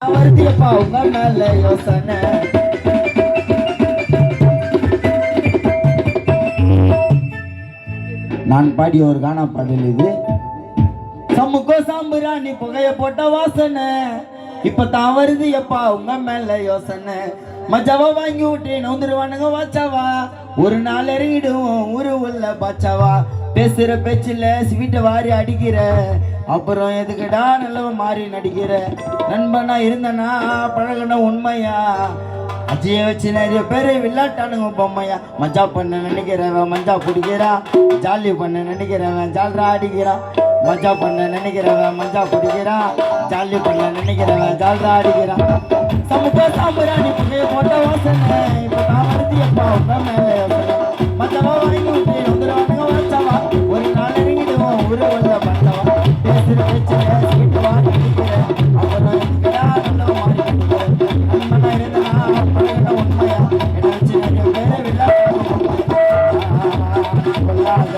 வருதியப்பா உங்க மேல யோசனை நான் பாடிய ஒரு கானா பாடல் இது. சமுக்கோ சாம்புராணி புகைய போட்ட வாசனை இப்ப தான் வருது எப்பா உங்க மேல யோசனை. மஜாவா வாங்கி விட்டு நவுந்துருவானுங்க வாச்சாவா ஒரு நாள் இறங்கிடுவோம் ஊரு உள்ள பாச்சாவா. பேசுற பேச்சில் ஸ்வீட்டை வாரி அடிக்கிற அப்புறம் எதுக்குடா நல்லவ மாறி நடிக்கிற. நண்பனா இருந்தனா பழகுன உண்மையா அஜய வச்சு நிறைய பேர் விளையாட்டானுங்க பொம்மையா. மஜா பண்ண நினைக்கிறவன் மஞ்சா பிடிக்கிறா, ஜாலி பண்ண நினைக்கிறவன் ஜால்ரா அடிக்கிறா. மஜா பண்ண நினைக்கிறவன் மஞ்சா பிடிக்கிறா, ஜாலி பண்ண நினைக்கிறவன் ஜால்ரா அடிக்கிறா. சமுக சாம்புராணி புகைய போட்ட வாசனை இப்ப தான் வருது எப்பா உங்க மேல யோசனை. மஜாவா வாங்கி விட்டு வந்துடுவானுங்க வச்சாவா ஒரு நாள் இறங்கிடுவோம் ஊரு உள்ள பச்சவா. பேசுற பேச்சுல ஸ்வீட்டு வாங்கி அடிக்கிற அப்புறம் எதுக்குடா நல்லவ மாறி நடிக்கிற. நண்பனா இருந்தனா பழகுன உண்மையா என்னை வச்சு நிறைய பேரை விளையாட்டு கொள்ளாத